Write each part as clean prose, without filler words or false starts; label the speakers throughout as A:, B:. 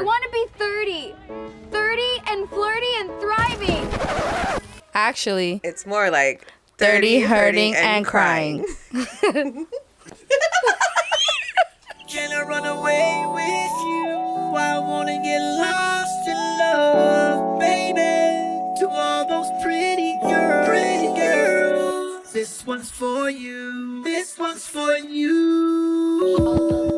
A: I want to be 30. 30 and flirty and thriving.
B: Actually,
C: It's more like
B: 30 hurting and crying.
D: Can I run away with you? I wanna get lost in love, baby. To all those pretty girls. This one's for you. This one's for you.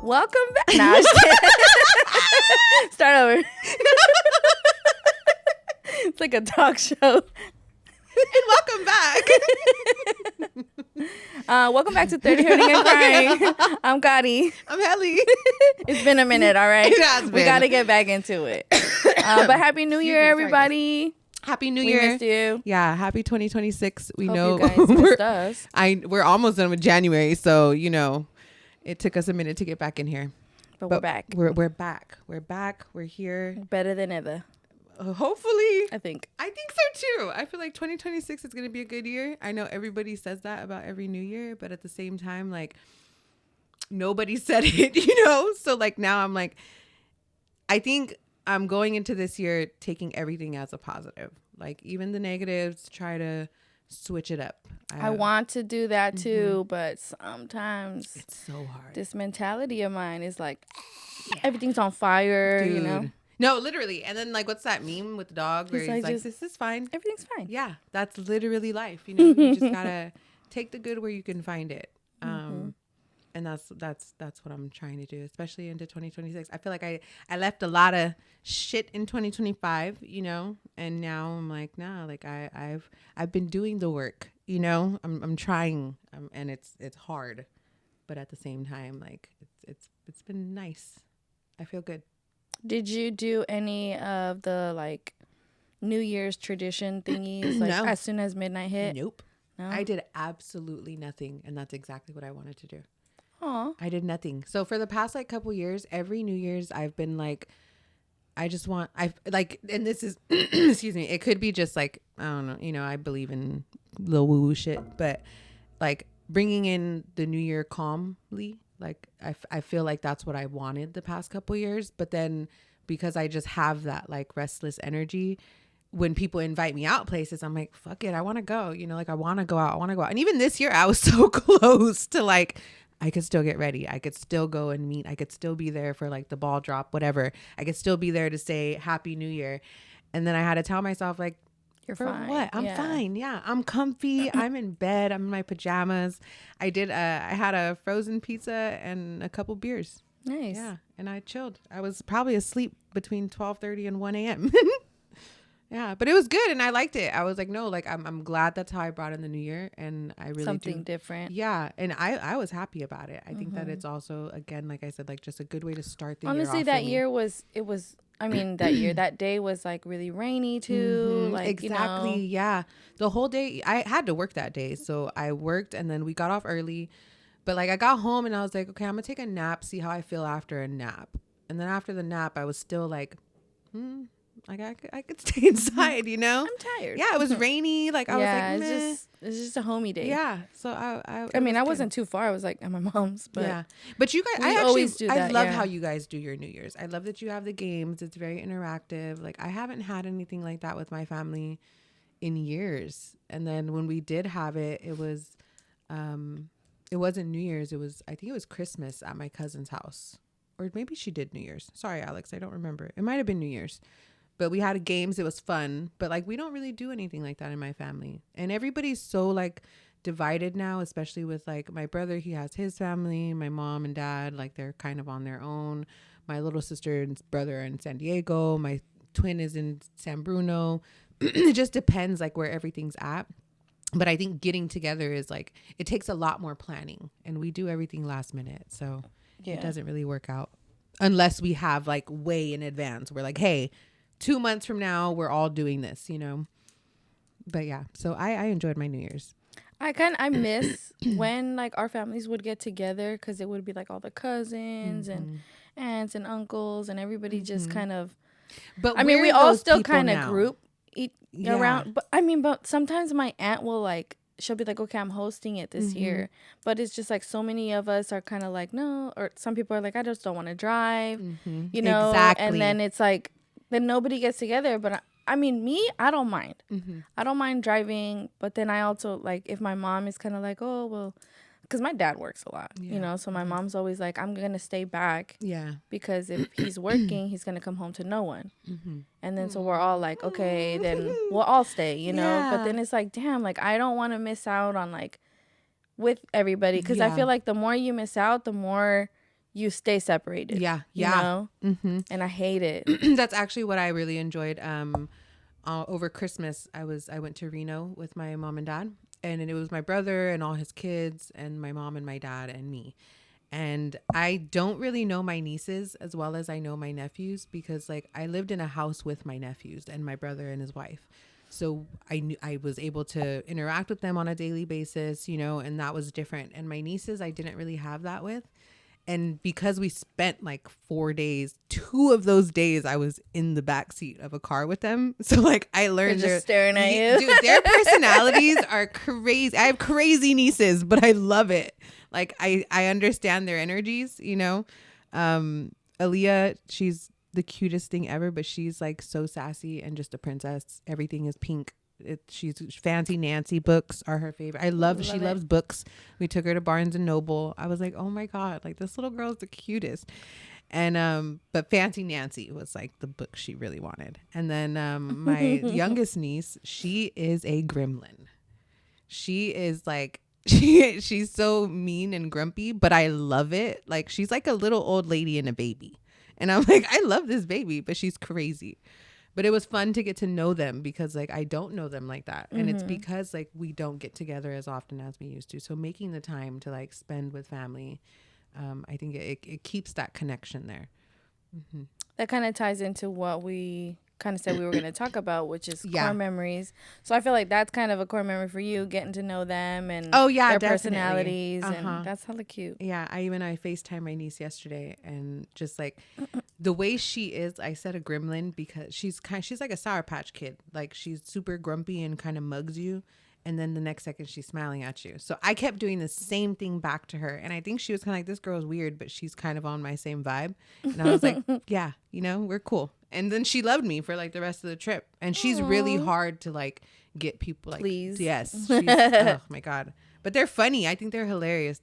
B: Welcome back. Nah, I'm just kidding. Start over. It's like a talk show.
C: And welcome back.
B: Welcome back to 30 Hurting and Crying. I'm Gotti.
C: I'm Helly.
B: It's been a minute, all right?
C: It has been.
B: We got to get back into it. But Happy New Year, everybody.
C: Happy New
B: We
C: Year.
B: missed you.
C: Yeah, happy 2026. We
B: Hope
C: know
B: you guys missed us.
C: we're almost done with January, so it took us a minute to get back in here.
B: But we're back.
C: We're back. We're back. We're here.
B: Better than ever,
C: Hopefully.
B: I think.
C: I think so too. I feel like 2026 is going to be a good year. I know everybody says that about every new year, but at the same time, like, nobody said it, So like now I'm like, I think I'm going into this year taking everything as a positive. Like even the negatives, try to switch it up.
B: I want to do that too, but sometimes
C: It's so hard.
B: this mentality of mine is like, everything's on fire,
C: Dude. No, literally. And then like, what's that meme with the dog where
B: It's
C: he's
B: like
C: like,
B: just-
C: this is fine.
B: Everything's fine.
C: Yeah, that's literally life. You just gotta take the good where you can find it. And that's what I'm trying to do, especially into 2026. I feel like I left a lot of shit in 2025, and now I'm like, nah, like I've been doing the work, I'm trying, and it's hard, but at the same time, like it's been nice. I feel good.
B: Did you do any of the like New Year's tradition thingies like
C: No.
B: as soon as midnight hit?
C: Nope.
B: No?
C: I did absolutely nothing, and that's exactly what I wanted to do.
B: Aw.
C: I did nothing. So for the past like couple years, every New Year's I've been like, and this is, excuse me, it could be just like, I don't know, I believe in little woo woo shit, but like bringing in the New Year calmly, like I feel like that's what I wanted the past couple years. But then because I just have that like restless energy, when people invite me out places, I'm like, fuck it, I want to go, like I want to go out. And even this year I was so close to like, I could still get ready. I could still go and meet. I could still be there for like the ball drop, whatever. I could still be there to say Happy New Year. And then I had to tell myself like,
B: You're
C: for
B: fine.
C: what? I'm
B: Yeah.
C: fine. Yeah, I'm comfy. I'm in bed. I'm in my pajamas. I had a frozen pizza and a couple beers.
B: Nice.
C: Yeah, and I chilled. I was probably asleep between 12:30 and 1 a.m. Yeah, but it was good and I liked it. I was like, no, like I'm glad that's how I brought in the new year, and I really
B: Something
C: do.
B: different.
C: Yeah, and I was happy about it. I think that it's also, again, like I said, like just a good way to start the
B: Honestly,
C: year off
B: that
C: for me.
B: year was that day was like really rainy too. Like
C: Exactly. Yeah, the whole day I had to work that day, so I worked and then we got off early. But like I got home and I was like, okay, I'm gonna take a nap, see how I feel after a nap. And then after the nap, I was still like, like I could stay inside,
B: I'm tired.
C: Yeah, it was rainy. Like I was like, meh.
B: it's just a homey day.
C: Yeah. So
B: I mean, I wasn't too far. I was like at my mom's, but
C: yeah. But you guys,
B: we always do
C: I
B: that,
C: love
B: yeah.
C: how you guys do your New Year's. I love that you have the games. It's very interactive. Like I haven't had anything like that with my family in years. And then when we did have it, it wasn't New Year's. I think it was Christmas at my cousin's house, or maybe she did New Year's. Sorry, Alex, I don't remember. It might've been New Year's. But we had games. It was fun. But like, we don't really do anything like that in my family. And everybody's so like divided now, especially with like my brother. He has his family. My mom and dad, like they're kind of on their own. My little sister and brother are in San Diego. My twin is in San Bruno. It just depends like where everything's at. But I think getting together is like, it takes a lot more planning. And we do everything last minute. So it doesn't really work out unless we have like way in advance. We're like, hey, 2 months from now, we're all doing this, But yeah, so I enjoyed my New Year's.
B: I miss when like our families would get together, because it would be like all the cousins and aunts and uncles and everybody just kind of.
C: But
B: I mean, we all still kind of group
C: Yeah.
B: around. But I mean, but sometimes my aunt will like, she'll be like, okay, I'm hosting it this year. But it's just like so many of us are kind of like, no. Or some people are like, I just don't want to drive, you know.
C: Exactly.
B: And then it's like, then nobody gets together. But I mean, me, I don't mind. I don't mind driving. But then I also like, if my mom is kind of like, oh, well, because my dad works a lot, you know. So my mom's always like, I'm going to stay back.
C: Yeah.
B: Because if he's working, he's going to come home to no one. And then so we're all like, okay, then we'll all stay, you know. But then it's like, damn, like I don't want to miss out on like with everybody. Because I feel like the more you miss out, the more you stay separated.
C: Yeah.
B: You know? And I hate it.
C: That's actually what I really enjoyed. Over Christmas, I went to Reno with my mom and dad. And it was my brother and all his kids and my mom and my dad and me. And I don't really know my nieces as well as I know my nephews because like I lived in a house with my nephews and my brother and his wife. So I was able to interact with them on a daily basis, you know, and that was different. And my nieces, I didn't really have that with. And because we spent like 4 days, 2 of those days I was in the back seat of a car with them. So like I learned
B: They're just staring at you.
C: Dude, their personalities are crazy. I have crazy nieces, but I love it. Like I understand their energies, you know. Aaliyah, she's the cutest thing ever, but she's like so sassy and just a princess. Everything is pink. She's Fancy Nancy books are her favorite. She loves books. We took her to Barnes and Noble. I was like, oh my God, like this little girl's the cutest. And but Fancy Nancy was like the book she really wanted. And then my youngest niece, she is a gremlin. She is like she's so mean and grumpy, but I love it. Like she's like a little old lady and a baby. And I'm like, I love this baby, but she's crazy. But it was fun to get to know them because like I don't know them like that. And it's because like we don't get together as often as we used to. So making the time to like spend with family, I think it keeps that connection there.
B: That kind of ties into what we kind of said we were going to talk about, which is core memories. So I feel like that's kind of a core memory for you, getting to know them and their
C: definitely.
B: personalities. And that's hella cute.
C: Yeah, I FaceTimed my niece yesterday and just like the way she is, I said a gremlin because she's like a Sour Patch Kid. Like she's super grumpy and kind of mugs you. And then the next second she's smiling at you. So I kept doing the same thing back to her. And I think she was kind of like, this girl's weird, but she's kind of on my same vibe. And I was like, yeah, you know, we're cool. And then she loved me for like the rest of the trip. And she's really hard to like get people like,
B: please.
C: Yes. She's, oh my God. But they're funny. I think they're hilarious.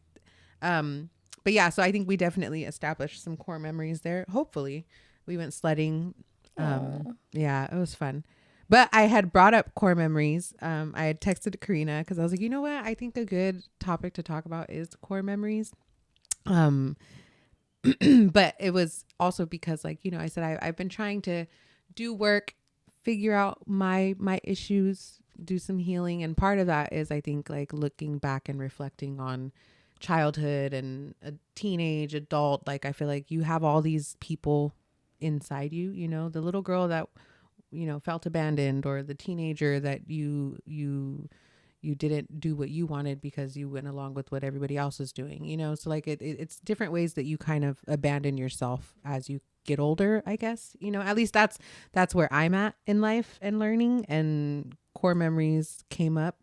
C: But yeah, so I think we definitely established some core memories there. Hopefully we went sledding. Yeah, it was fun. But I had brought up core memories. I had texted Karina because I was like, you know what? I think a good topic to talk about is core memories. But it was also because like, you know, I said, I've been trying to do work, figure out my issues, do some healing. And part of that is I think like looking back and reflecting on childhood and a teenage adult. Like, I feel like you have all these people inside you, you know, the little girl that, you know, felt abandoned, or the teenager that you didn't do what you wanted because you went along with what everybody else was doing, you know? So like it's different ways that you kind of abandon yourself as you get older, I guess, you know, at least that's where I'm at in life and learning, and core memories came up.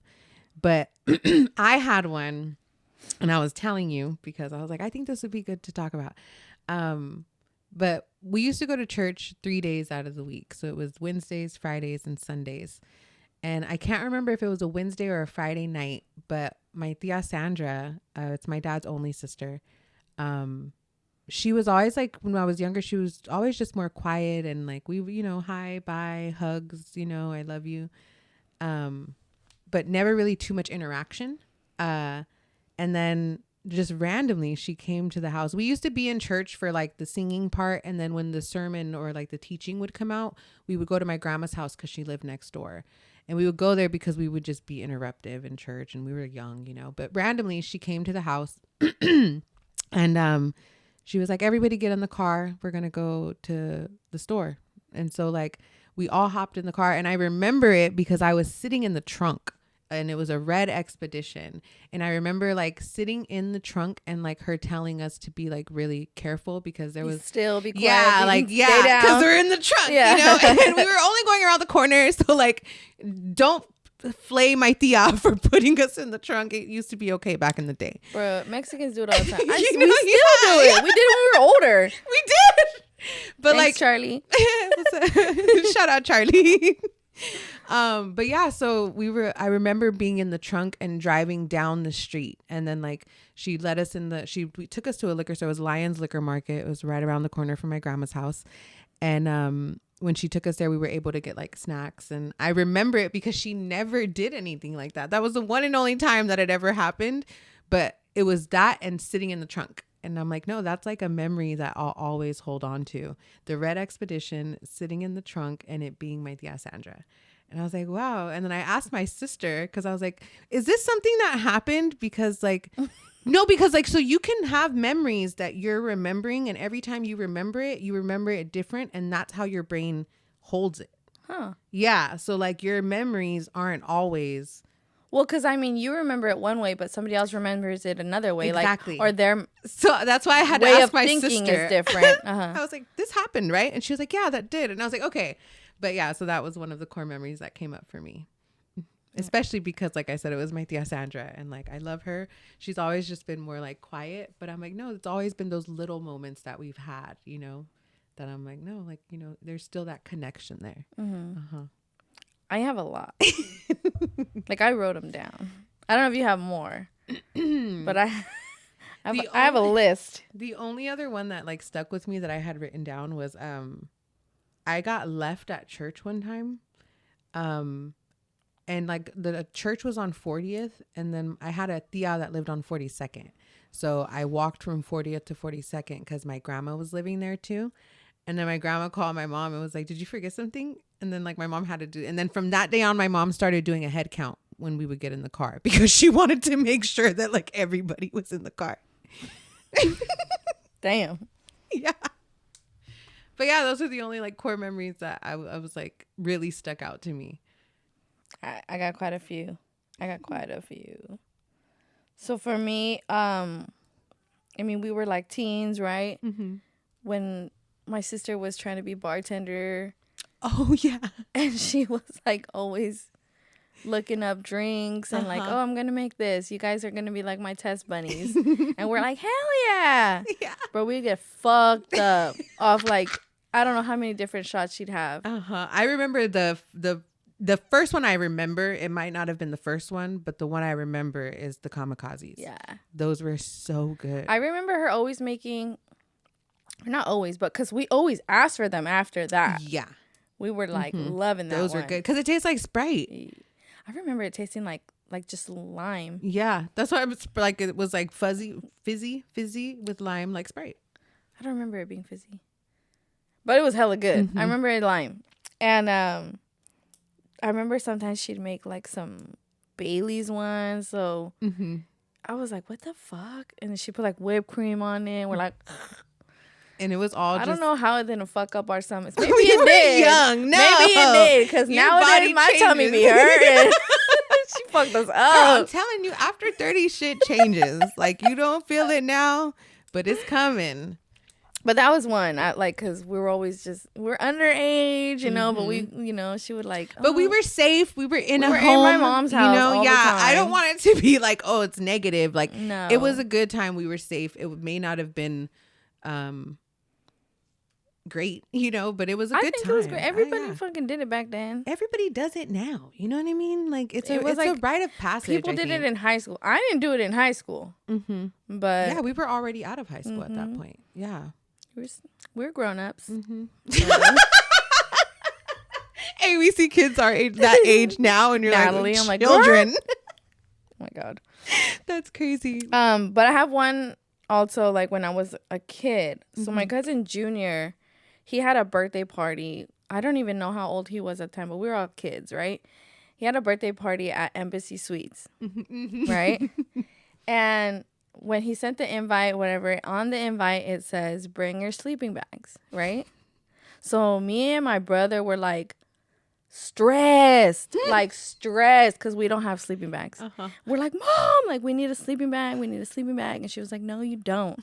C: But I had one, and I was telling you because I was like, I think this would be good to talk about. But we used to go to church 3 days out of the week. So it was Wednesdays, Fridays, and Sundays. And I can't remember if it was a Wednesday or a Friday night, but my tia Sandra, it's my dad's only sister. She was always like, when I was younger, she was always just more quiet and like, we, you know, hi, bye, hugs, you know, I love you. But never really too much interaction. And then just randomly she came to the house. We used to be in church for like the singing part, and then when the sermon or like the teaching would come out, we would go to my grandma's house because she lived next door, and we would go there because we would just be interruptive in church and we were young, you know. But randomly she came to the house and she was like, everybody get in the car, we're gonna go to the store. And so like we all hopped in the car, and I remember it because I was sitting in the trunk. and it was a red Expedition. And I remember like sitting in the trunk and like her telling us to be like really careful because there was
B: still be quiet.
C: yeah, like yeah, because we're in the trunk,
B: Yeah.
C: you know, and we were only going around the corner, so like don't flay my tia for putting us in the trunk. It used to be okay back in the day.
B: Bro, Mexicans do it all the time.
C: You
B: we
C: know,
B: still do it. We did it when we were older.
C: We did, but
B: Thanks,
C: like
B: Charlie.
C: shout out Charlie. But yeah, so I remember being in the trunk and driving down the street, and then like she let us we took us to a liquor store. It was Lyons Liquor Market. It was right around the corner from my grandma's house. And when she took us there, we were able to get like snacks. And I remember it because she never did anything like that. That was the one and only time that it ever happened. But it was that and sitting in the trunk. And I'm like, no, that's like a memory that I'll always hold on to. The red Expedition, sitting in the trunk, and it being my tia Sandra. And I was like, wow. And then I asked my sister, because I was like, is this something that happened? Because like, no, because like, so you can have memories that you're remembering, and every time you remember it different. And that's how your brain holds it.
B: Huh.
C: Yeah. So like your memories aren't always.
B: Well, because I mean, you remember it one way, but somebody else remembers it another way.
C: Exactly.
B: Like, or their
C: So that's why I had to
B: way
C: ask
B: of
C: my
B: thinking
C: sister.
B: is different. Uh-huh.
C: I was like, this happened, right? And she was like, yeah, that did. And I was like, okay. But yeah, so that was one of the core memories that came up for me. Especially because, like I said, it was my tia Sandra. And like, I love her. She's always just been more like quiet. But I'm like, no, it's always been those little moments that we've had, you know, that I'm like, no, like, you know, there's still that connection there.
B: Mm-hmm. I have a lot. Like, I wrote them down. I don't know if you have more, but I have a list.
C: The only other one that like stuck with me that I had written down was I got left at church one time. And like the church was on 40th, and then I had a tia that lived on 42nd. So I walked from 40th to 42nd because my grandma was living there too. And then my grandma called my mom and was like, did you forget something? And then like my mom had to do, and then from that day on, my mom started doing a head count when we would get in the car because she wanted to make sure that like everybody was in the car.
B: Damn.
C: Yeah. But yeah, those are the only like core memories that I was like really stuck out to me.
B: I got quite a few. So for me, I mean, we were like teens, right? Mm-hmm. When my sister was trying to be bartender.
C: Oh, yeah.
B: And she was like always looking up drinks and like, oh, I'm going to make this. You guys are going to be like my test bunnies. And we're like, hell yeah. Yeah. Bro, we get fucked up off like, I don't know how many different shots she'd have.
C: I remember the first one I remember, it might not have been the first one, but the one I remember is the kamikazes.
B: Yeah.
C: Those were so good.
B: I remember her always making, not always, but because we always asked for them after that.
C: Yeah.
B: We were like loving that
C: Those were good because it tastes like Sprite.
B: I remember it tasting like just lime.
C: Yeah. That's why it was like fizzy with lime like Sprite.
B: I don't remember it being fizzy. But it was hella good. I remember it lime. And I remember sometimes she'd make like some Bailey's ones. So I was like, what the fuck? And then she put like whipped cream on it. And we're like,
C: and it was all
B: I don't know how it didn't fuck up our stomachs. Maybe
C: we
B: it
C: were
B: did.
C: young. No.
B: Maybe it did. Because nowadays my tummy be hurting. She fucked us up.
C: Girl, I'm telling you, after 30, shit changes. Like, you don't feel it now, but it's coming.
B: But that was one. Because we were always we're underage, you know, but we, she would like.
C: But we were safe. We were in home.
B: in my mom's house.
C: You know,
B: all the time.
C: I don't want it to be like, oh, it's negative. Like,
B: no.
C: It was a good time. We were safe. It may not have been great, but it was a good time.
B: It was great. Everybody fucking did it back then.
C: Everybody does it now. You know what I mean? Like, it's a rite of passage.
B: People did it in high school. I didn't do it in high school. But
C: yeah, we were already out of high school at that point. Yeah.
B: We're grown-ups.
C: Hey, we see kids that age now, and you're
B: Natalie,
C: like,
B: I'm like,
C: children.
B: Oh my God.
C: That's crazy.
B: But I have one also, like when I was a kid. So my cousin Junior, he had a birthday party. I don't even know how old he was at the time, but we were all kids, right? He had a birthday party at Embassy Suites, right? And when he sent the invite, whatever, on the invite, it says, bring your sleeping bags, right? So me and my brother were like stressed, like stressed, because we don't have sleeping bags. We're like, Mom, like we need a sleeping bag. We need a sleeping bag. And she was like, no, you don't.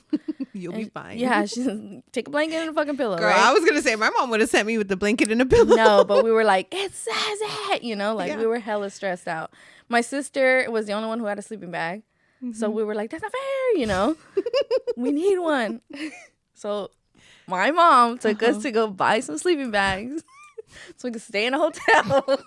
C: You'll be fine.
B: Yeah, she's take a blanket and a fucking pillow.
C: Girl,
B: right?
C: I was gonna say my mom would have sent me with the blanket and a pillow.
B: No, but we were like, it says it, you know, like we were hella stressed out. My sister was the only one who had a sleeping bag. So we were like, that's not fair, you know. We need one. So my mom took us to go buy some sleeping bags so we could stay in a hotel.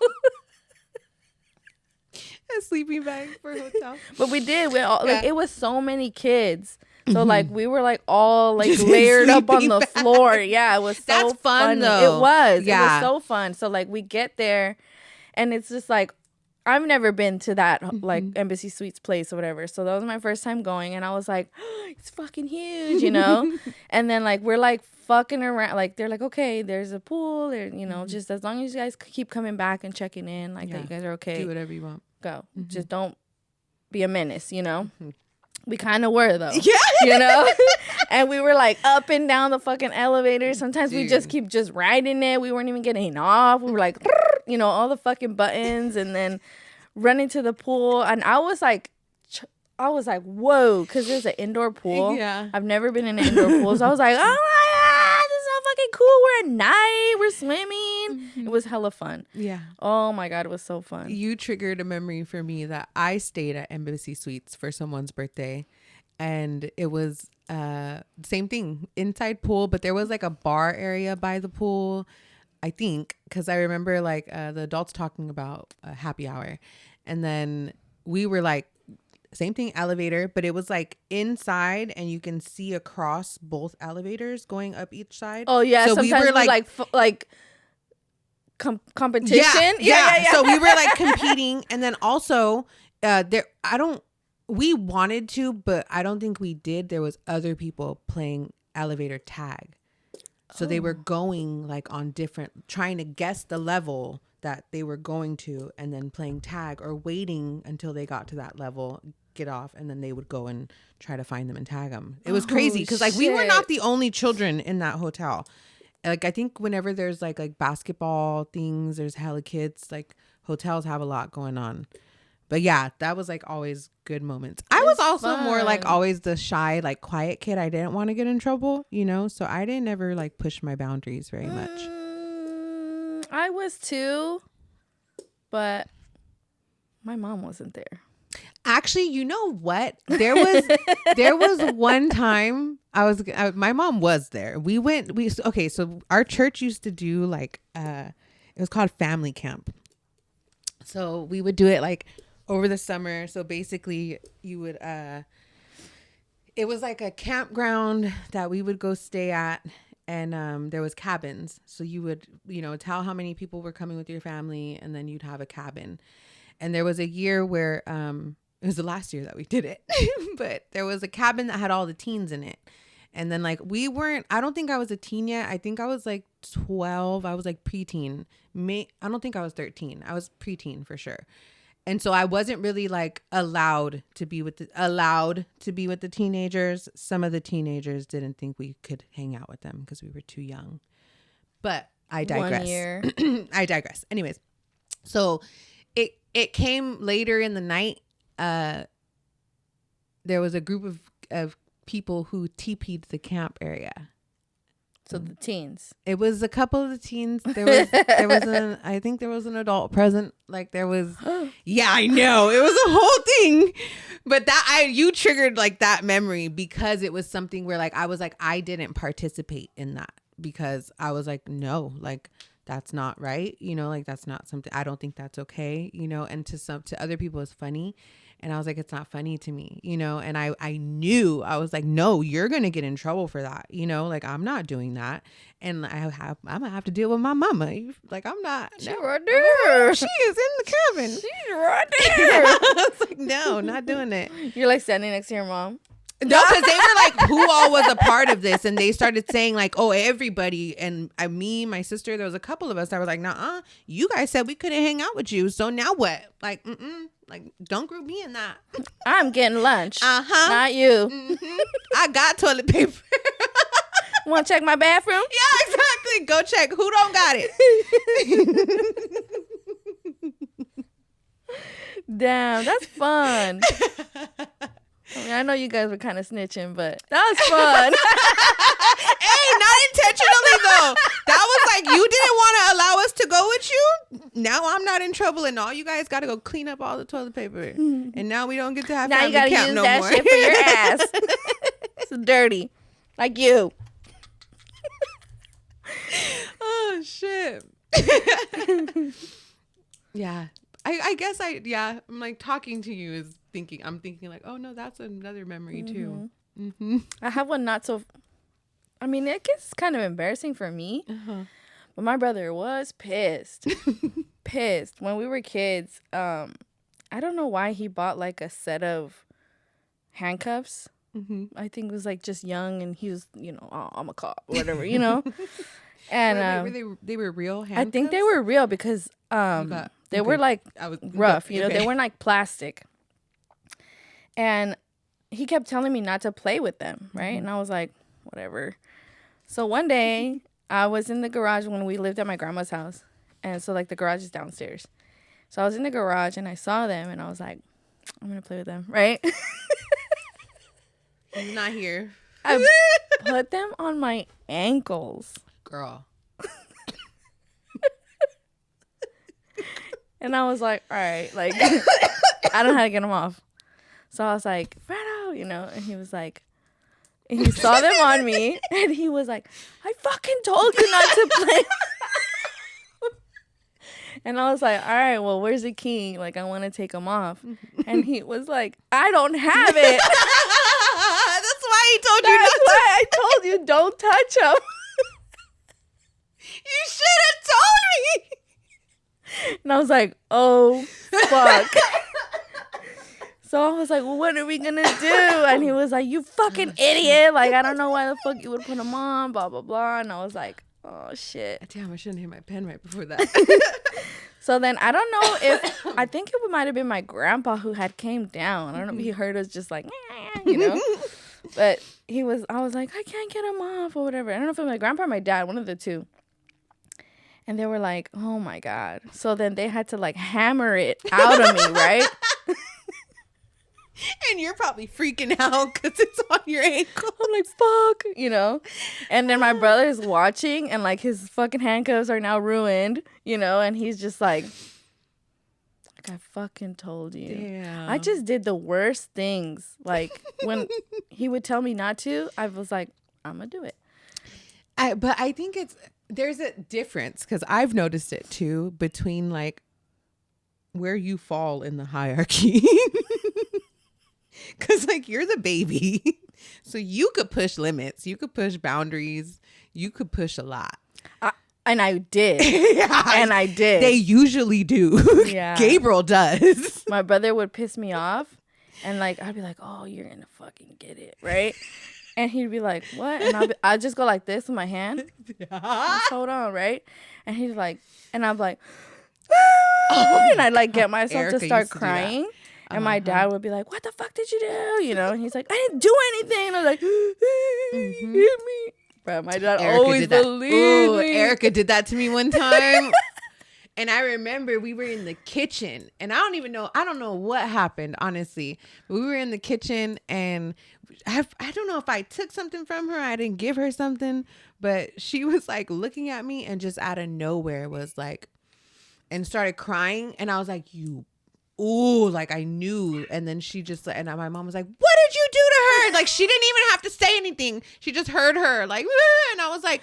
C: A sleeping bag for a hotel.
B: But we did. We all, like, it was so many kids. So like we were like all like layered up on the floor. Yeah, it was so
C: That's fun
B: funny.
C: though.
B: It was.
C: Yeah.
B: It was so fun. So like we get there and it's just like I've never been to that like Embassy Suites place or whatever. So that was my first time going and I was like, oh, it's fucking huge, you know? And then like we're like fucking around, like they're like, okay, there's a pool there, you know, just as long as you guys keep coming back and checking in, like that you guys are okay.
C: Do whatever you want.
B: Go. Just don't be a menace, you know? We kind of were though.
C: Yeah.
B: You know? And we were like up and down the fucking elevator. Sometimes we just keep just riding it. We weren't even getting off. We were like, you know, all the fucking buttons and then running to the pool. And I was like, whoa, because there's an indoor pool.
C: Yeah.
B: I've never been in an indoor pool. So I was like, oh my God, this is so fucking cool. We're at night. We're swimming. It was hella fun.
C: Yeah.
B: Oh my God, it was so fun.
C: You triggered a memory for me that I stayed at Embassy Suites for someone's birthday. And it was same thing, inside pool, but there was like a bar area by the pool, I think, because I remember like the adults talking about a happy hour. And then we were like, same thing, elevator, but it was like inside and you can see across both elevators going up each side.
B: Oh yeah,
C: so
B: sometimes we were like competition. Yeah.
C: So we were like competing, and then also we wanted to, but I don't think we did. There was other people playing elevator tag. So they were going like on different, trying to guess the level that they were going to and then playing tag or waiting until they got to that level, get off, and then they would go and try to find them and tag them. It was crazy because like we were not the only children in that hotel. Like I think whenever there's like basketball things, there's hella kids, like hotels have a lot going on. But yeah, that was like always good moments. I was also more like always the shy, like quiet kid. I didn't want to get in trouble, you know? So I didn't ever like push my boundaries very much.
B: I was too, but my mom wasn't there.
C: Actually, you know what? There was one time my mom was there. So our church used to do like, it was called family camp. So we would do it like over the summer. So basically you would, it was like a campground that we would go stay at. And there was cabins. So you would, you know, tell how many people were coming with your family. And then you'd have a cabin. And there was a year where, it was the last year that we did it. But there was a cabin that had all the teens in it. And then like I don't think I was a teen yet. I think I was like 12. I was like preteen. I don't think I was 13. I was preteen for sure. And so I wasn't really like allowed to be with the teenagers. Some of the teenagers didn't think we could hang out with them because we were too young. But I digress.
B: 1 year.
C: I digress. Anyways, so it came later in the night. There was a group of people who TP'd the camp area.
B: So the teens.
C: It was a couple of the teens. I think there was an adult present. Like there was, yeah, I know. It was a whole thing. But you triggered like that memory because it was something where like, I was like, I didn't participate in that because I was like, no, like that's not right. You know, like that's not something, I don't think that's okay, you know, and to other people it's funny. And I was like, it's not funny to me, you know, and I knew, I was like, no, you're going to get in trouble for that. You know, like I'm not doing that. And I'm going to have to deal with my mama. Like I'm not.
B: She's right there.
C: She is in the cabin.
B: She's right there.
C: I was like, no, not doing it.
B: You're like standing next to your mom.
C: No, because they were like, who all was a part of this? And they started saying like, oh, everybody. And me, my sister, there was a couple of us that were like, nah, you guys said we couldn't hang out with you. So now what? Like, like, don't group me in that.
B: I'm getting lunch. Not you.
C: I got toilet paper.
B: Want to check my bathroom?
C: Yeah, exactly. Seriously, go check who don't got it.
B: Damn, that's fun. I mean, I know you guys were kind of snitching, but that was fun.
C: Hey, not intentionally though. That was like, you didn't want to allow us to go with you. Now I'm not in trouble, and all you guys got to go clean up all the toilet paper. And now we don't get to have
B: Now you
C: family
B: gotta
C: camp
B: use
C: no
B: that
C: more.
B: shit for your ass. It's dirty, like you.
C: Oh shit. Yeah. I guess I'm like talking to you is thinking, I'm thinking like, oh no, that's another memory too. Mm-hmm.
B: I have one not so. I mean, it gets kind of embarrassing for me, but my brother was pissed. Pissed when we were kids. I don't know why he bought like a set of handcuffs. I think it was like just young, and he was, oh, I'm a cop, or whatever, And
C: they were real handcuffs?
B: I think they were real because they were like rough, they weren't like plastic. And he kept telling me not to play with them, right? And I was like, whatever. So one day I was in the garage when we lived at my grandma's house. And so like the garage is downstairs. So I was in the garage and I saw them and I was like, I'm going to play with them, right?
C: He's not here.
B: I put them on my ankles.
C: Girl.
B: And I was like, all right, like, I don't know how to get them off. So I was like, Fredo, and he was like, and he saw them on me, and he was like, I fucking told you not to play. And I was like, all right, well, where's the key? Like, I want to take them off. And he was like, I don't have it.
C: That's why he told you
B: That's
C: not
B: why I told you don't touch them.
C: You should have told me.
B: And I was like, oh, fuck. So I was like, well, what are we going to do? And he was like, you fucking idiot. Like, I don't know why the fuck you would put them on, blah, blah, blah. And I was like, oh, shit.
C: Damn, I shouldn't hit my pen right before that.
B: So then I don't know if, I think it might have been my grandpa who had came down. I don't know if he heard us just like, But I was like, I can't get him off or whatever. I don't know if it was my grandpa or my dad, one of the two. And they were like, oh my God. So then they had to like hammer it out of me, right?
C: And you're probably freaking out because it's on your ankle.
B: I'm like, fuck, And then my brother's watching and like his fucking handcuffs are now ruined, and he's just like I fucking told you.
C: Damn.
B: I just did the worst things. Like when he would tell me not to, I was like, I'm going to do it.
C: But I think there's a difference because I've noticed it too between like where you fall in the hierarchy. Because like you're the baby. So you could push limits. You could push boundaries. You could push a lot.
B: And I did.
C: Yeah,
B: and I did.
C: They usually do.
B: Yeah.
C: Gabriel does.
B: My brother would piss me off. And like I'd be like, oh, you're going to fucking get it. Right? And he'd be like, what? And I'd just go like this with my hand. Just hold on, right? And he's like, and I'm like, and I'd like get myself
C: Erica
B: to start
C: used to do
B: crying. And my dad would be like, what the fuck did you do? And he's like, I didn't do anything. I was like, you hit me. But my dad
C: Erica
B: always believed me.
C: Erica did that to me one time. And I remember we were in the kitchen and I don't know what happened, honestly. But we were in the kitchen and I don't know if I took something from her. I didn't give her something, but she was like looking at me and just out of nowhere was like, and started crying. And I was like, like I knew. And then she just, and my mom was like, what did you do to her? Like she didn't even have to say anything. She just heard her like, and I was like,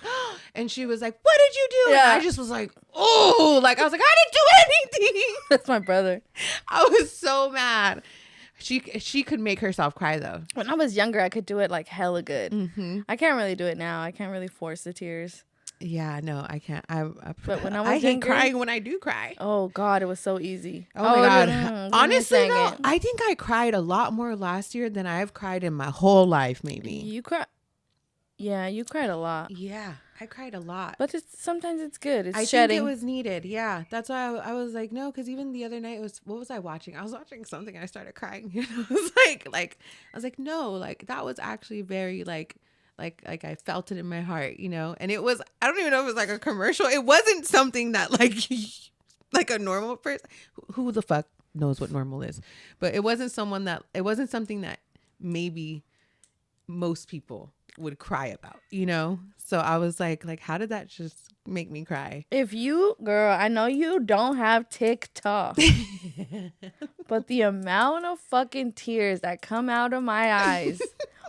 C: and she was like, what did you do?
B: Yeah.
C: And I just was like, like I was like, I didn't do anything.
B: That's my brother.
C: I was so mad. She could make herself cry though.
B: When I was younger, I could do it like hella good. Mm-hmm. I can't really do it now. I can't really force the tears.
C: Yeah, no, I can't.
B: But when I
C: hate
B: younger,
C: crying when I do cry.
B: Oh God, it was so easy.
C: Oh my God. Honestly, though, I think I cried a lot more last year than I've cried in my whole life, maybe.
B: You cry. Yeah, you cried a lot.
C: Yeah, I cried a lot.
B: But sometimes it's good. It's
C: I
B: shedding.
C: think it was needed. Yeah, that's why I was like, no, because even the other night what was I watching? I was watching something and I started crying. I was like I was like, no, like that was actually very like like I felt it in my heart, you know. And it was, I don't even know if it was like a commercial. It wasn't something that like like a normal person. Who the fuck knows what normal is? But it wasn't something that maybe most people would cry about, you know. So I was like how did that just make me cry?
B: If you, girl, I know you don't have TikTok, but the amount of fucking tears that come out of my eyes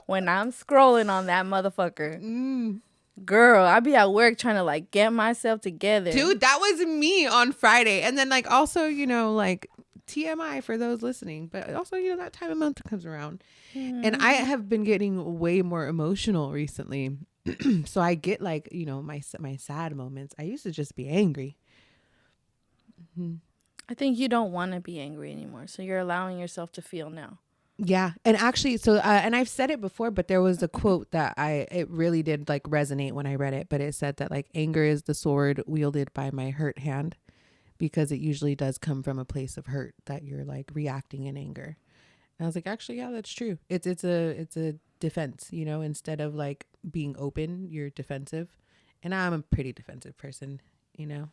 B: when I'm scrolling on that motherfucker. Girl, I be at work trying to like get myself together.
C: Dude, that was me on Friday. And then like also, you know, like TMI for those listening, but also, you know, that time of month comes around. And I have been getting way more emotional recently. So I get like, you know, my sad moments. I used to just be angry.
B: I think you don't want to be angry anymore. So you're allowing yourself to feel now.
C: Yeah. And actually, so, and I've said it before, but there was a quote that it really did like resonate when I read it, but it said that like anger is the sword wielded by my hurt hand, because it usually does come from a place of hurt that you're like reacting in anger. And I was like, actually, yeah, that's true. It's a defense, you know, instead of like being open, you're defensive. And I'm a pretty defensive person, you know.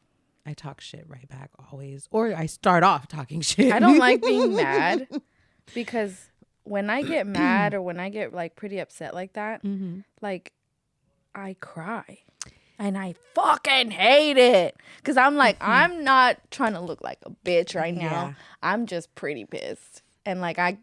C: I talk shit right back always, or I start off talking shit.
B: I don't like being mad, because when I get mad or when I get like pretty upset like that, like I cry. And I fucking hate it. Because I'm like, I'm not trying to look like a bitch right now.
C: Yeah.
B: I'm just pretty pissed. And like I'm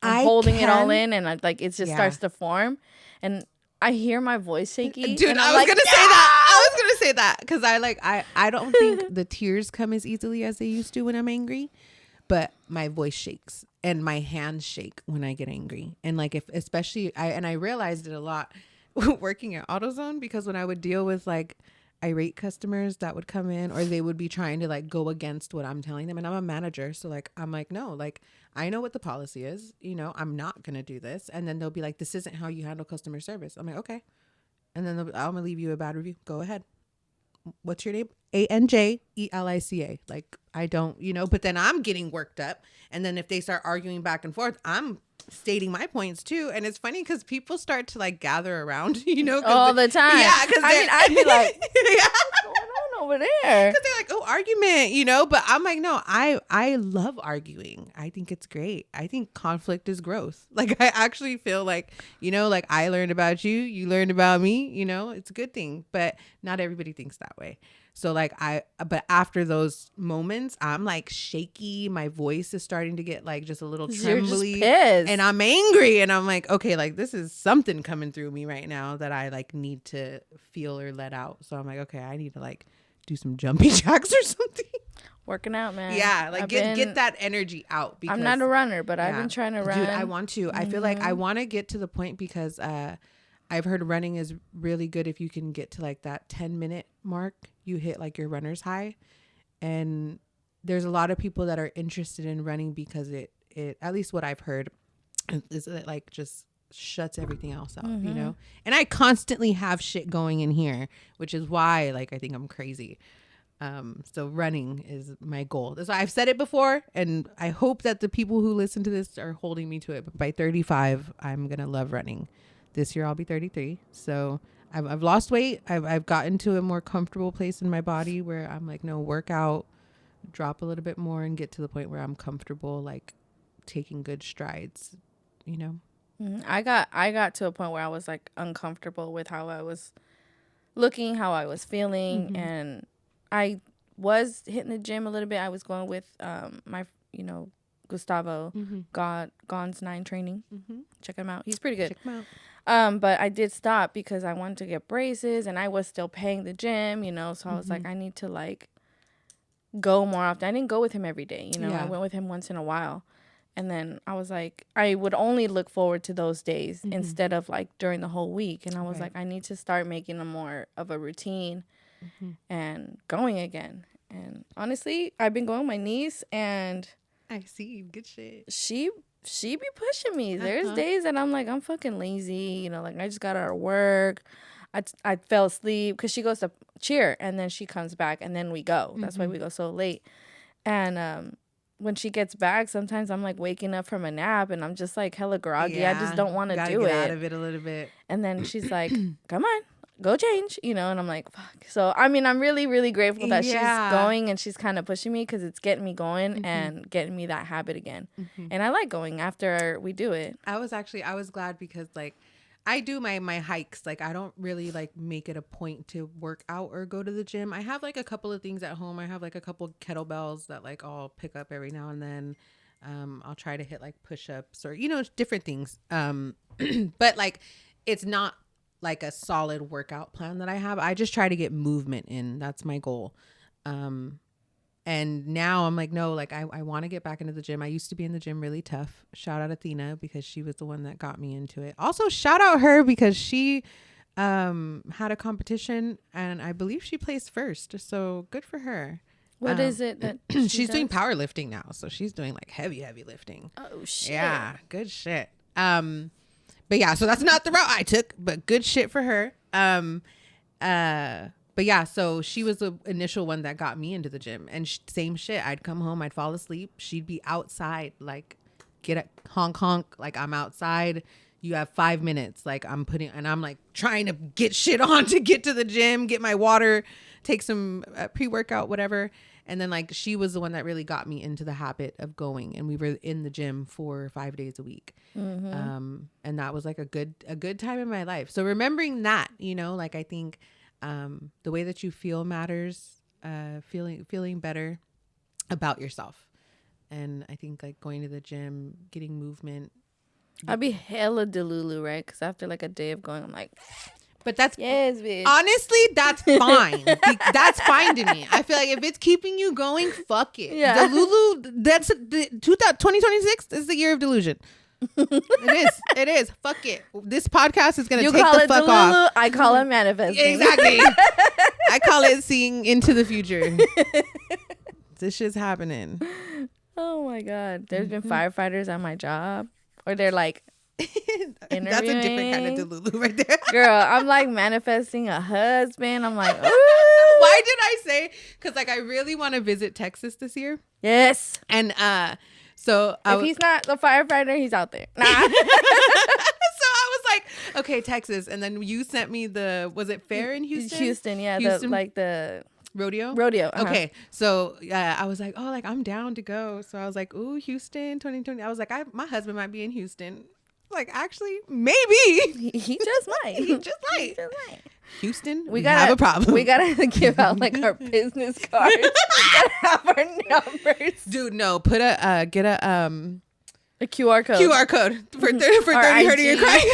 B: holding it all in, and I, like it just starts to form. And I hear my voice shaky.
C: Dude, I was gonna say that. I was gonna say that because I don't think the tears come as easily as they used to when I'm angry, but my voice shakes and my hands shake when I get angry. And like I realized it a lot working at AutoZone, because when I would deal with like irate customers that would come in, or they would be trying to like go against what I'm telling them, and I'm a manager, so like I'm like, no, like I know what the policy is, you know, I'm not gonna do this. And then they'll be like, this isn't how you handle customer service. I'm like, okay. And then I'm gonna leave you a bad review. Go ahead. What's your name? ANJELICA. Like I don't, you know, but then I'm getting worked up, and then if they start arguing back and forth, I'm stating my points too. And it's funny because people start to like gather around, you know,
B: all the time.
C: Yeah, because
B: I'd be like,
C: yeah.
B: what's going on over there?
C: Because they're like, oh, argument, you know. But I'm like, no, I love arguing. I think it's great. I think conflict is growth. Like I actually feel like, you know, like I learned about you, you learned about me, you know, it's a good thing. But not everybody thinks that way. So like but after those moments, I'm like shaky. My voice is starting to get like just a little trembly, and I'm angry, and I'm like, okay, like this is something coming through me right now that I like need to feel or let out. So I'm like, okay, I need to like do some jumping jacks or something.
B: Working out, man.
C: Yeah, like get that energy out. Because
B: I'm not a runner, but I've been trying to run.
C: Dude, I want to. I feel like I want to get to the point, because I've heard running is really good if you can get to like that 10-minute mark. You hit like your runner's high. And there's a lot of people that are interested in running because it at least what I've heard is it like just shuts everything else out, you know? And I constantly have shit going in here, which is why like I think I'm crazy. So running is my goal. So I've said it before, and I hope that the people who listen to this are holding me to it. But by 35, I'm going to love running. This year I'll be 33. So I've lost weight. I've gotten to a more comfortable place in my body where I'm like, no, work out, drop a little bit more, and get to the point where I'm comfortable, like taking good strides, you know?
B: I got to a point where I was like uncomfortable with how I was looking, how I was feeling. And I was hitting the gym a little bit. I was going with my, you know, Gustavo, Gon's 9 training. Check him out. He's pretty good.
C: Check him out.
B: But I did stop because I wanted to get braces, and I was still paying the gym, you know. So I was like, I need to like go more often. I didn't go with him every day, you know. I went with him once in a while. And then I was like, I would only look forward to those days instead of like during the whole week. And I was like, I need to start making a more of a routine and going again. And honestly, I've been going with my niece, and
C: I see. Good shit.
B: She be pushing me. There's days that I'm like, I'm fucking lazy. You know, like I just got out of work. I fell asleep because she goes to cheer, and then she comes back, and then we go. That's why we go so late. And when she gets back, sometimes I'm like waking up from a nap and I'm just like hella groggy. I just don't want to do
C: get
B: it.
C: out of it a little bit.
B: And then she's like, come on, go change, you know? And I'm like, fuck. So, I mean, I'm really, really grateful that she's going and she's kind of pushing me because it's getting me going and getting me that habit again. And I like going after we do it.
C: I was glad because like I do my hikes. Like I don't really like make it a point to work out or go to the gym. I have like a couple of things at home. I have like a couple kettlebells that like I'll pick up every now and then. I'll try to hit like push-ups or, you know, different things. But like, it's not like a solid workout plan that I have. I just try to get movement in. That's my goal. And now I'm like, no, like I want to get back into the gym. I used to be in the gym really tough. Shout out Athena because she was the one that got me into it. Also shout out her because she had a competition and I believe she placed first. So good for her.
B: What is it that
C: she's doing powerlifting now. So she's doing like heavy lifting.
B: Oh shit.
C: Yeah, good shit. But yeah, so that's not the route I took, but good shit for her. But yeah, so she was the initial one that got me into the gym. And same shit. I'd come home, I'd fall asleep. She'd be outside, like, get a honk. Like, I'm outside. You have 5 minutes. Like, I'm like trying to get shit on to get to the gym, get my water, take some pre-workout, whatever. And then, like, she was the one that really got me into the habit of going. And we were in the gym 4 or 5 days a week. And that was, like, a good time in my life. So remembering that, you know, like, I think... the way that you feel matters, feeling better about yourself. And I think like going to the gym, getting movement.
B: I'd be hella delulu, right? Because after like a day of going, I'm like,
C: but that's,
B: yes, bitch.
C: Honestly, that's fine. That's fine to me. I feel like if it's keeping you going, fuck it.
B: Yeah.
C: Delulu, that's 2026 is the year of delusion. It is. Fuck it. This podcast is gonna take the fuck
B: delulu,
C: off.
B: I call it manifesting.
C: Exactly. I call it seeing into the future. This shit's happening.
B: Oh my god. There's been firefighters at my job, or they're like interviewing.
C: That's a different kind of delulu right there.
B: Girl, I'm like manifesting a husband. I'm like, ooh.
C: Why did I say? Because like I really want to visit Texas this year.
B: Yes.
C: And so
B: if he's not the firefighter, he's out there. Nah.
C: So I was like, okay, Texas. And then you sent me was it fair in Houston?
B: Houston, yeah.
C: Houston?
B: The
C: rodeo.
B: Uh-huh.
C: Okay. So I was like, oh, like I'm down to go. So I was like, ooh, Houston 2020. I was like, my husband might be in Houston. Like, actually, maybe.
B: He just might.
C: He just might. Houston, we
B: gotta
C: have a problem.
B: We gotta give out like our business cards. We gotta have our numbers.
C: Dude, no, put get a
B: QR code.
C: QR code for 30 hurting your crying.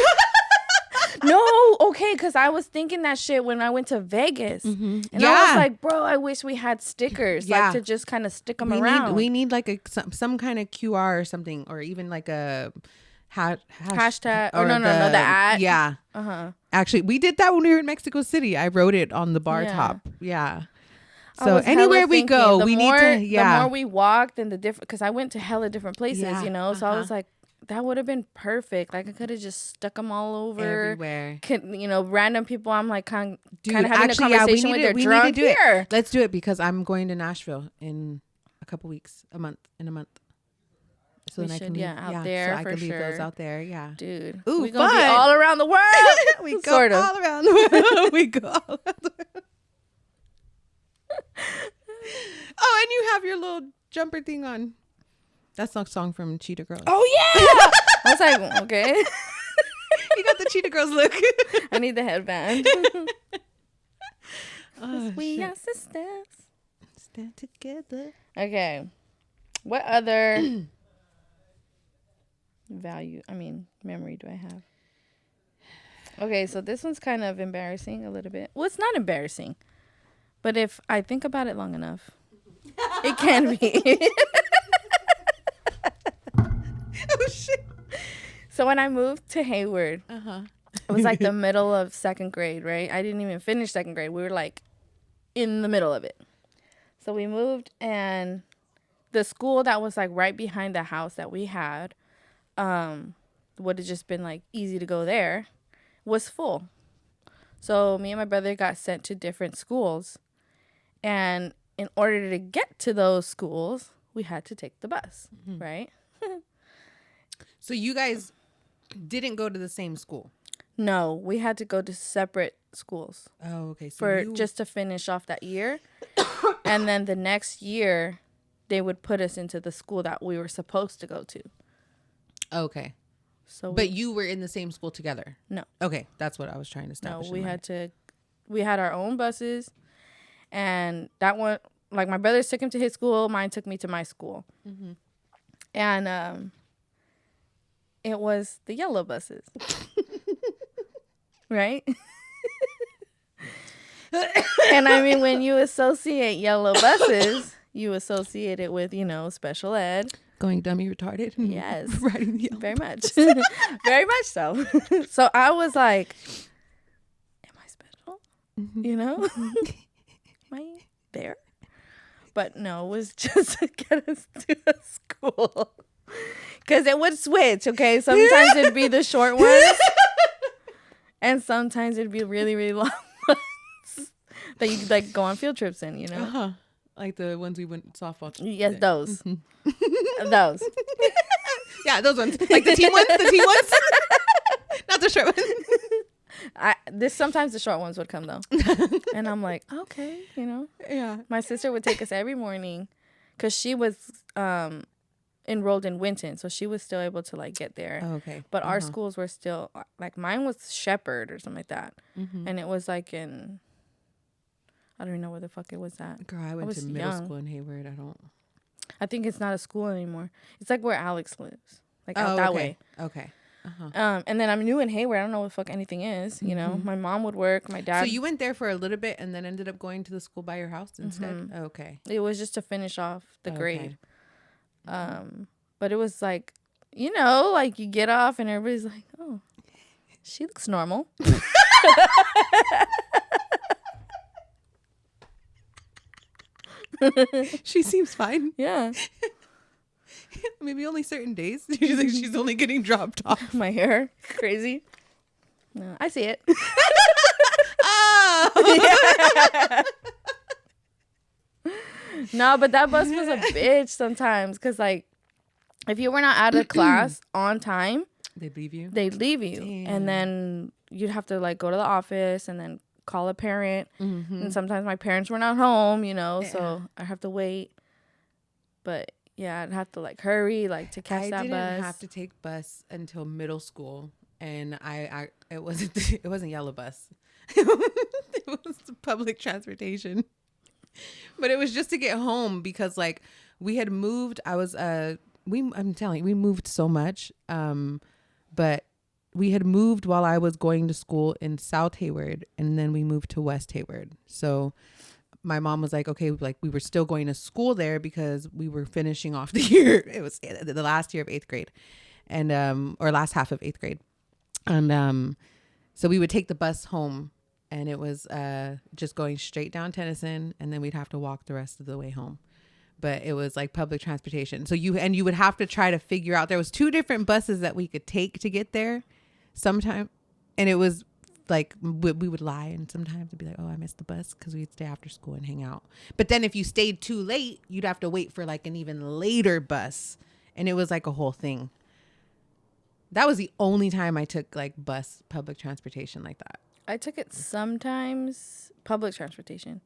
B: No, okay, because I was thinking that shit when I went to Vegas. And I was like, bro, I wish we had stickers like to just kind of stick them around.
C: We need like some kind of QR or something, or even like a
B: hashtag. Or no, the ad.
C: Yeah. Actually, we did that when we were in Mexico City. I wrote it on the bar top. Yeah. So anywhere we go, we need to. Yeah.
B: The more we walked and the different, because I went to hella different places, you know. So I was like, that would have been perfect. Like I could have just stuck them all over
C: everywhere.
B: You know, random people. I'm like kind of having a conversation with their
C: we
B: drunk
C: need to do
B: here.
C: It. Let's do it because I'm going to Nashville in a couple weeks, in a month. So then I can
B: out there
C: so I
B: for
C: can leave
B: sure.
C: those out there. Yeah,
B: dude.
C: Ooh,
B: we gonna be all around the world.
C: We go all around the world. We go all around the world. Oh, and you have your little jumper thing on. That's a song from Cheetah Girls.
B: Oh yeah. I was like, okay.
C: You got the Cheetah Girls look.
B: I need the headband. We are sisters.
C: Stand together.
B: Okay. What other memory do I have? Okay, so this one's kind of embarrassing a little bit. Well, it's not embarrassing, but if I think about it long enough, it can be.
C: Oh shit!
B: So when I moved to Hayward, it was like the middle of second grade, right? I didn't even finish second grade. We were like in the middle of it. So we moved, and the school that was like right behind the house that we had, would have just been like easy to go there, was full. So me and my brother got sent to different schools, and in order to get to those schools, we had to take the bus, right?
C: So you guys didn't go to the same school?
B: No, we had to go to separate schools
C: Oh, okay. So
B: for just to finish off that year. And then the next year, they would put us into the school that we were supposed to go to.
C: Okay.
B: So,
C: But you were in the same school together?
B: No.
C: Okay, that's what I was trying to establish.
B: No, we had our own buses, and that one, like my brother took him to his school, mine took me to my school. And it was the yellow buses. Right? And I mean, when you associate yellow buses, you associate it with, special ed.
C: Going dummy retarded?
B: Yes.
C: Riding the yellow
B: Very much. Very much so. So I was like, am I special? Am I there? But no, it was just to get us to a school. Because it would switch, okay? Sometimes it'd be the short ones. And sometimes it'd be really, really long ones that you could like go on field trips in,
C: Like the ones we went softball.
B: Yes, those. Those.
C: Yeah, those ones. Like the team ones? The team ones? Not the short ones.
B: Sometimes the short ones would come though. And I'm like, okay,
C: Yeah.
B: My sister would take us every morning because she was enrolled in Winton, so she was still able to like get there.
C: Oh, okay.
B: But our schools were still like mine was Shepherd or something like that, and it was like in I don't even know where the fuck it was at.
C: Girl, I went to middle school in Hayward.
B: I think it's not a school anymore. It's like where Alex lives, like out that way.
C: Okay.
B: And then I'm new in Hayward. I don't know what the fuck anything is. My mom would work. My dad.
C: So you went there for a little bit and then ended up going to the school by your house instead? Okay.
B: It was just to finish off the grade. But it was like, like you get off and everybody's like, oh, she looks normal.
C: She seems fine.
B: Yeah.
C: Maybe only certain days. She's like, she's only getting dropped off.
B: My hair. Crazy. No, I see it.
C: Oh.
B: No, but that bus was a bitch sometimes. Because, like, if you were not out of class on time,
C: They'd leave you?
B: they'd leave you.
C: Damn.
B: And then you'd have to, like, go to the office and then call a parent. And sometimes my parents were not home, so I have to wait. But, yeah, I'd have to, like, hurry, like, to catch that bus.
C: I didn't have to take bus until middle school. And it wasn't yellow bus. It was public transportation. But it was just to get home because like we had moved. I'm telling you, we moved so much. But we had moved while I was going to school in South Hayward, and then we moved to West Hayward. So my mom was like, okay, like we were still going to school there because we were finishing off the year. It was the last year of 8th grade and or last half of 8th grade. And so we would take the bus home, and it was just going straight down Tennyson, and then we'd have to walk the rest of the way home. But it was like public transportation. So you would have to try to figure out, there was 2 different buses that we could take to get there sometime. And it was like, we would lie, and sometimes it'd be like, oh, I missed the bus, because we'd stay after school and hang out. But then if you stayed too late, you'd have to wait for like an even later bus. And it was like a whole thing. That was the only time I took like public transportation like that.
B: I took it sometimes, public transportation,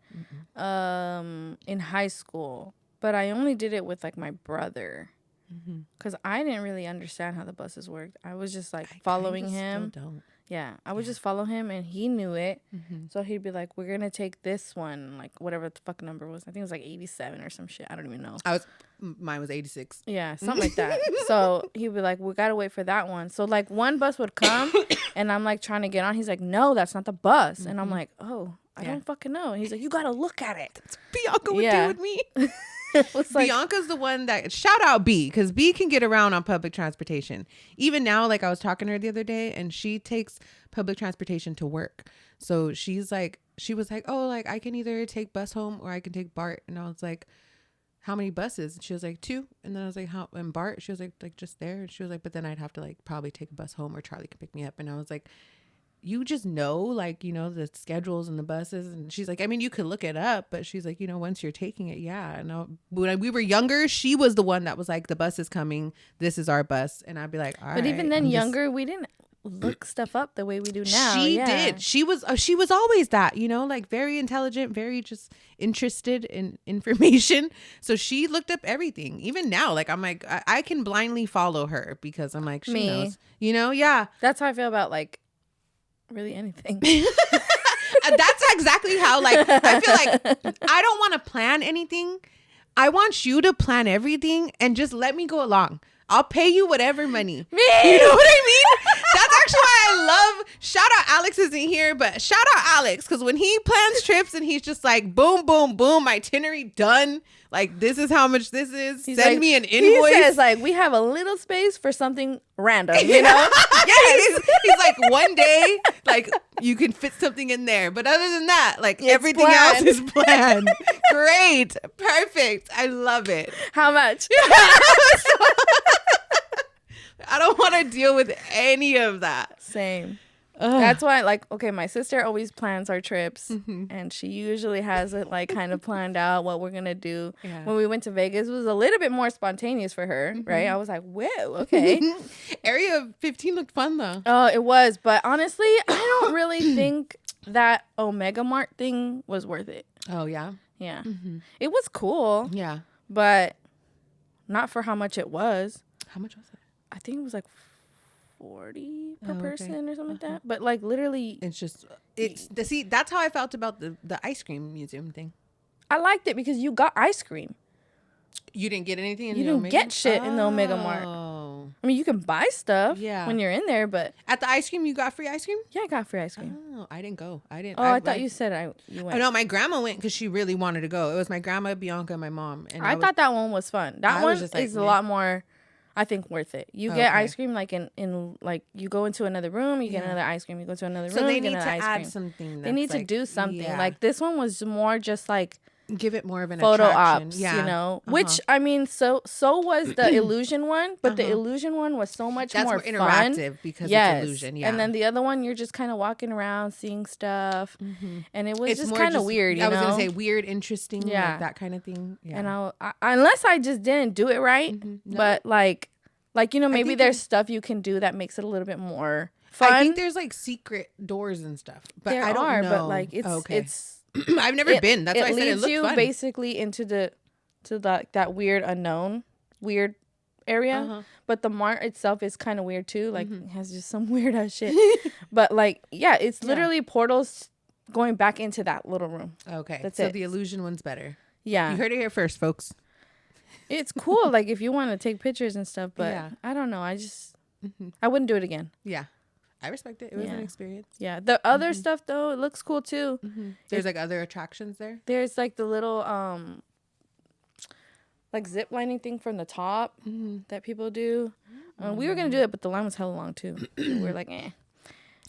B: in high school. But I only did it with like my brother. Because I didn't really understand how the buses worked. I was just like following him.
C: Still don't.
B: Yeah, I would just follow him, and he knew it. So he'd be like, we're going to take this one, like whatever the fuck number was. I think it was like 87 or some shit. I don't even know.
C: Mine was 86.
B: Yeah, something like that. So he'd be like, we got to wait for that one. So like one bus would come, and I'm like trying to get on. He's like, no, that's not the bus. And I'm like, oh, I don't fucking know. And he's like, you got to look at it.
C: That's what Bianca would do with me.
B: It was like,
C: Bianca's the one that, shout out B, because B can get around on public transportation. Even now, like I was talking to her the other day, and she takes public transportation to work. So she was like, oh, like I can either take bus home or I can take BART. And I was like, how many buses? And she was like, 2. And then I was like, how? And BART? She was like just there. And she was like, but then I'd have to like probably take a bus home, or Charlie could pick me up. And I was like, you just know, like, you know, the schedules and the buses. And she's like, I mean, you could look it up, but she's like, you know, once you're taking it, yeah. And when we were younger, she was the one that was like, the bus is coming. This is our bus. And I'd be like, all right.
B: But even then, younger, we didn't look stuff up the way we do now.
C: She did. She was always that, you know, like very intelligent, very just interested in information. So she looked up everything. Even now, like, I'm like, I can blindly follow her because I'm like, she knows, you know? Yeah.
B: That's how I feel about like really anything.
C: That's exactly how, like, I feel like I don't want to plan anything. I want you to plan everything and just let me go along. I'll pay you whatever money.
B: Me.
C: You know what I mean? That's actually why I love, shout out Alex isn't here, but shout out Alex, because when he plans trips and he's just like, boom, boom, boom, itinerary done. Like, this is how much this is.
B: He's
C: Send
B: like,
C: me an invoice.
B: He says, like, we have a little space for something random, you know?
C: Yes. He's like, one day, like, you can fit something in there. But other than that, like,
B: It's
C: everything
B: planned.
C: else is planned. Great. Perfect. I love it.
B: How much?
C: I don't want to deal with any of that.
B: Same. That's why, like, okay, my sister always plans our trips, and she usually has it, like, kind of planned out what we're going to do.
C: Yeah.
B: When we went to Vegas, it was a little bit more spontaneous for her, right? I was like, whoa, okay.
C: Area 15 looked fun, though.
B: Oh, it was. But honestly, I don't really think that Omega Mart thing was worth it.
C: Oh, yeah?
B: Yeah. It was cool,
C: Yeah.
B: but not for how much it was.
C: How much was it?
B: I think it was like 40 per
C: Oh, okay.
B: person or something like that. But like literally,
C: It's just, see, that's how I felt about the ice cream museum thing.
B: I liked it because you got ice cream.
C: You didn't get anything in
B: You
C: the
B: didn't
C: Omega?
B: get shit in the Omega Mart.
C: Oh.
B: I mean, you can buy stuff when you're in there, but
C: At the ice cream, you got free ice cream?
B: yeah, I got free ice cream.
C: Oh, I didn't go. I didn't.
B: Oh, I thought you said you went.
C: Oh, no, my grandma went because she really wanted to go. It was my grandma, Bianca, and my mom. And
B: I thought that one was fun. That
C: I
B: one
C: was just like,
B: is a
C: meh.
B: lot more, I think, worth it. You get
C: Okay.
B: ice cream like in like you go into another room, you get
C: Yeah.
B: another ice cream. You go to another room,
C: So they
B: you get
C: need to
B: another ice
C: add
B: cream.
C: something.
B: They need
C: that's
B: to do something.
C: yeah.
B: Like this one was more just like
C: give it more of an
B: photo
C: attraction.
B: ops,
C: Yeah.
B: you know. Which I mean, so was the illusion one, but the illusion one was so much
C: That's
B: more
C: more
B: fun.
C: interactive because it's illusion. Yeah.
B: And then the other one, you're just kind of walking around, seeing stuff, and it was
C: it's
B: just
C: more
B: kind of weird.
C: I was
B: know?
C: gonna say weird, interesting,
B: Yeah.
C: like that kind of thing. Yeah.
B: And I unless I just didn't do it right,
C: No.
B: but like you know, maybe
C: think
B: there's stuff you can do that makes it a little bit more fun.
C: I think there's like secret doors and stuff, but
B: there
C: I don't
B: are,
C: know.
B: but like it's
C: okay.
B: it's
C: I've never been. That's why I said it
B: leads
C: looked
B: you
C: fun.
B: basically into that weird unknown weird area. But the mart itself is kind of weird too. Like it has just some weird ass shit. But like yeah, it's literally portals going back into that little room.
C: Okay,
B: That's
C: so
B: it.
C: the illusion one's better.
B: Yeah,
C: You heard it here first, folks.
B: it's cool. Like if you want to take pictures and stuff, but
C: Yeah.
B: I don't know. I just I wouldn't do it again.
C: Yeah, I respect it. It was an
B: Yeah.
C: experience.
B: Yeah, the other stuff though, it looks cool too.
C: There's like other attractions there.
B: There's like the little like zip lining thing from the top that people do. We were gonna do it, but the line was hella long too. So we were like, eh.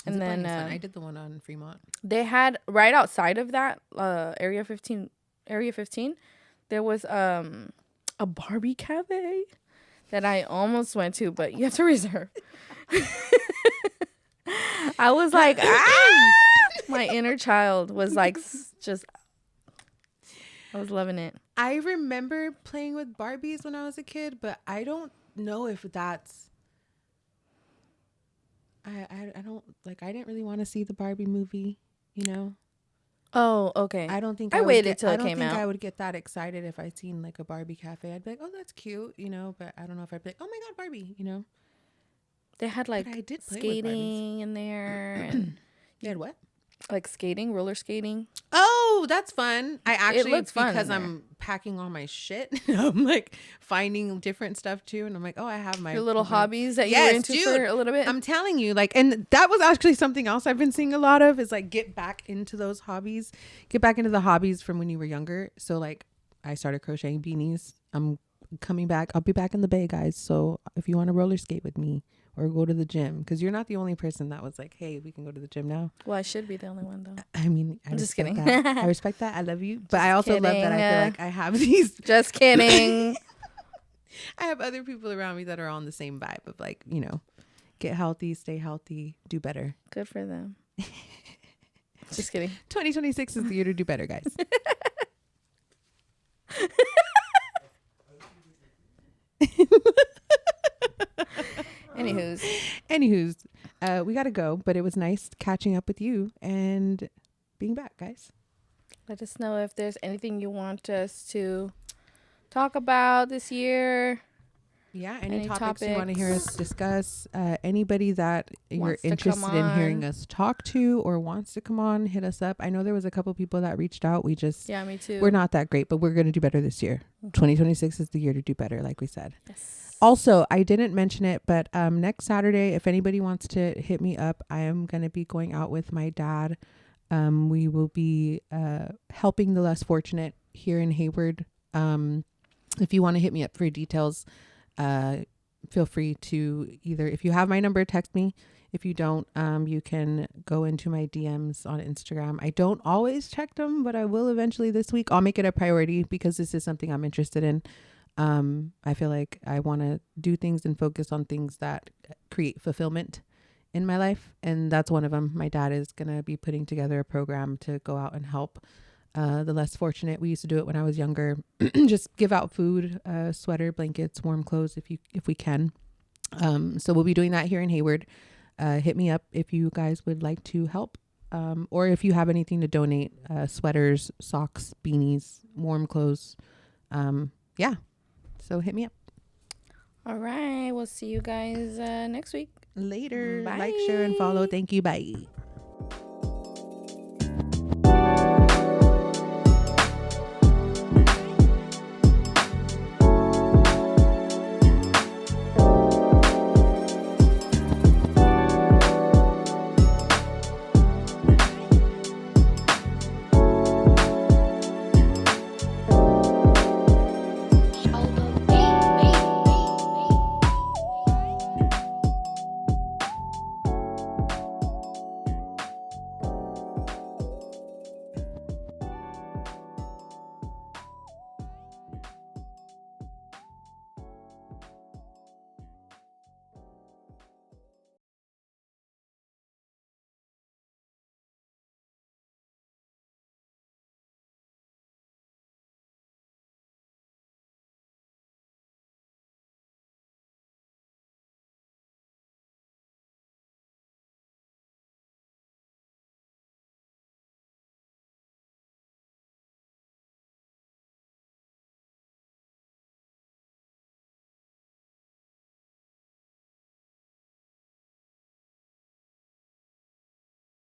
B: And
C: Zip
B: then
C: lining's fun. I did the one on Fremont.
B: they had right outside of that area 15, there was a Barbie cafe that I almost went to, but you have to reserve. I was like, ah! My inner child was like, just, I was loving it.
C: I remember playing with Barbies when I was a kid, but I don't know if that's. I don't like. I didn't really want to see the Barbie movie. You know.
B: Oh, okay.
C: I don't think
B: I
C: would
B: waited
C: get-
B: till it
C: I don't
B: came
C: think
B: out.
C: I would get that excited if I seen like a Barbie cafe. I'd be like, oh, that's cute, you know. But I don't know if I'd be like, oh my god, Barbie, you know.
B: They had like
C: I did play with
B: skating in there and
C: You had what?
B: like skating, roller skating.
C: Oh, that's fun. I actually
B: looks fun
C: because
B: in
C: I'm packing all my shit. I'm like finding different stuff too, and I'm like, oh, I have my
B: Your little
C: my-
B: hobbies that you
C: Yes,
B: were into
C: dude.
B: for a little bit.
C: I'm telling you, like, and that was actually something else I've been seeing a lot of is like get back into those hobbies, get back into the hobbies from when you were younger. So like, I started crocheting beanies. I'm coming back. I'll be back in the Bay, guys. So if you want to roller skate with me or go to the gym, because you're not the only person that was like, hey, we can go to the gym now.
B: Well, I should be the only one though.
C: I mean,
B: I'm just
C: respect
B: kidding.
C: that. I respect that. I love you, but I also love that I feel
B: kidding.
C: like I have these.
B: Just kidding.
C: I have other people around me that are on the same vibe of like, you know, get healthy, stay healthy, do better.
B: Good for them. Just kidding.
C: 2026 is the year to do better, guys. Anywho's, we gotta go, but it was nice catching up with you and being back, guys.
B: Let us know if there's anything you want us to talk about this year.
C: Yeah, any topics you want to hear us discuss. Anybody that you're interested in hearing us talk to or wants to come on, hit us up. I know there was a couple people that reached out. Me too. We're not that great, but we're going to do better this year. 2026 is the year to do better, like we said.
B: Yes.
C: Also, I didn't mention it, but next Saturday, if anybody wants to hit me up, I am going to be going out with my dad. We will be helping the less fortunate here in Hayward. If you want to hit me up for details, feel free to either, if you have my number, text me. If you don't, you can go into my DMs on Instagram. I don't always check them, but I will eventually this week. I'll make it a priority because this is something I'm interested in. I feel like I want to do things and focus on things that create fulfillment in my life. And that's one of them. My dad is going to be putting together a program to go out and help the less fortunate. We used to do it when I was younger. Just give out food, sweater, blankets, warm clothes if we can. So we'll be doing that here in Hayward. Hit me up if you guys would like to help, or if you have anything to donate, sweaters, socks, beanies, warm clothes. Yeah. So hit me up.
B: All right. We'll see you guys next week.
C: Later.
B: Bye.
C: Like, share, and follow. Thank you. Bye.